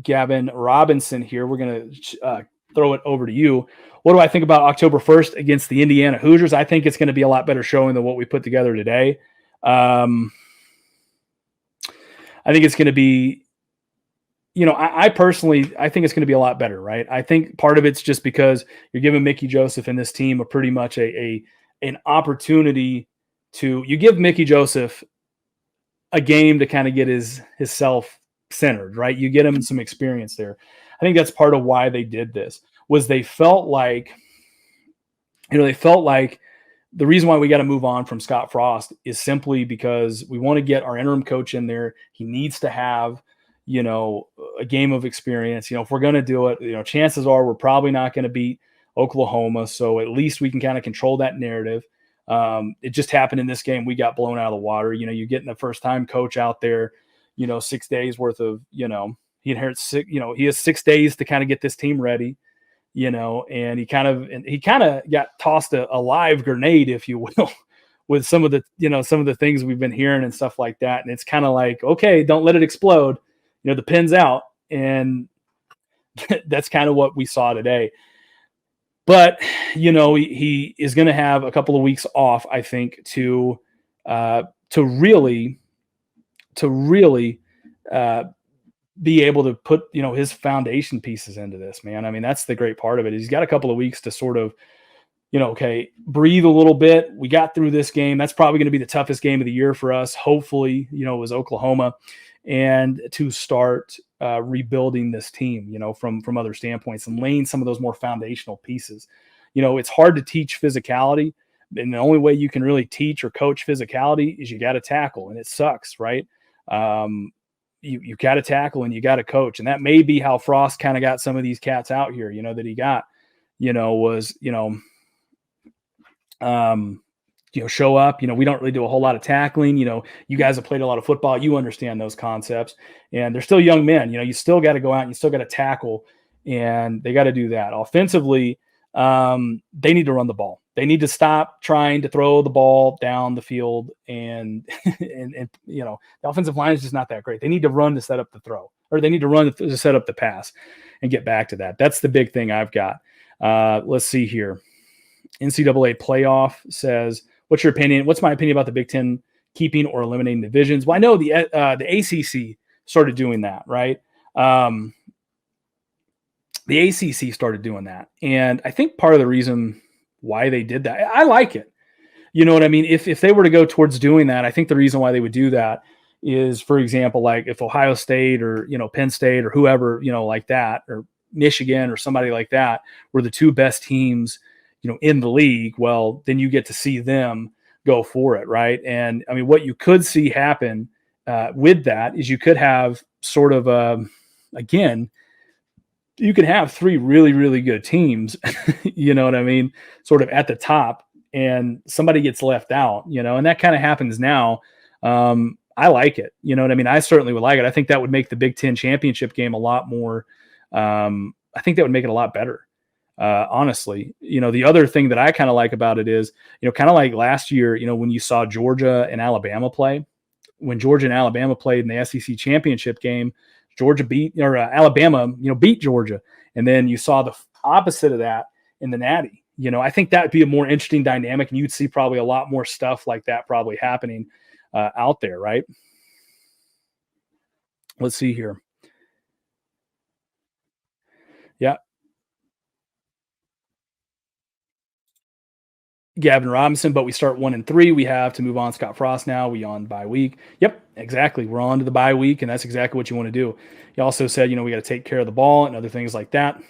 Gavin Robinson here. We're going to throw it over to you. What do I think about October 1st against the Indiana Hoosiers? I think it's going to be a lot better showing than what we put together today. I think it's going to be, I personally, I think it's going to be a lot better, right? I think part of it's just because you're giving Mickey Joseph and this team a pretty much an opportunity to, you give Mickey Joseph a game to kind of get his self centered, right? You get him some experience there. I think that's part of why they did this, was they felt like the reason why we got to move on from Scott Frost is simply because we want to get our interim coach in there. He needs to have, a game of experience. If we're going to do it, chances are we're probably not going to beat Oklahoma. So at least we can kind of control that narrative. It just happened in this game. We got blown out of the water. You're getting the first time coach out there, 6 days worth of, he inherits he has 6 days to kind of get this team ready, and he kind of got tossed a live grenade, if you will, with some of the things we've been hearing and stuff like that. And it's kind of like, okay, don't let it explode. The pin's out. And that's kind of what we saw today. But, he is going to have a couple of weeks off, I think, to really be able to put, his foundation pieces into this, man. I mean, that's the great part of it. He's got a couple of weeks to sort of, okay, breathe a little bit. We got through this game. That's probably going to be the toughest game of the year for us. Hopefully, it was Oklahoma, and to start rebuilding this team, from other standpoints and laying some of those more foundational pieces. It's hard to teach physicality, and the only way you can really teach or coach physicality is you got to tackle, and it sucks, right? You got to tackle and you got to coach, and that may be how Frost kind of got some of these cats out here, that he got, was, show up, we don't really do a whole lot of tackling. You guys have played a lot of football. You understand those concepts, and they're still young men. You still got to go out and you still got to tackle, and they got to do that. Offensively, they need to run the ball. They need to stop trying to throw the ball down the field, and the offensive line is just not that great. They need to run to set up the throw, or they need to run to set up the pass and get back to that. That's the big thing I've got. Let's see here. NCAA playoff says, what's your opinion? What's my opinion about the Big Ten keeping or eliminating divisions? Well, I know the ACC started doing that, right? The ACC started doing that. And I think part of the reason why they did that, I like it. You know what I mean? If they were to go towards doing that, I think the reason why they would do that is, for example, like if Ohio State or, Penn State or whoever, like that, or Michigan or somebody like that were the two best teams, in the league, well, then you get to see them go for it, right? And I mean, what you could see happen with that is you could have sort of, again, you can have three really, really good teams, you know what I mean, sort of at the top, and somebody gets left out, and that kind of happens now. I like it. You know what I mean? I certainly would like it. I think that would make the Big Ten championship game a lot more, I think that would make it a lot better. Honestly, the other thing that I kind of like about it is, kind of like last year, when you saw Georgia and Alabama play, when Georgia and Alabama played in the SEC championship game, Georgia Alabama, beat Georgia. And then you saw the opposite of that in the Natty. I think that would be a more interesting dynamic, and you'd see probably a lot more stuff like that probably happening out there. Right. Let's see here. Yeah. Gavin Robinson, but we start 1-3. We have to move on Scott Frost now. We on bye week. Yep, exactly. We're on to the bye week, and that's exactly what you want to do. He also said, we got to take care of the ball and other things like that.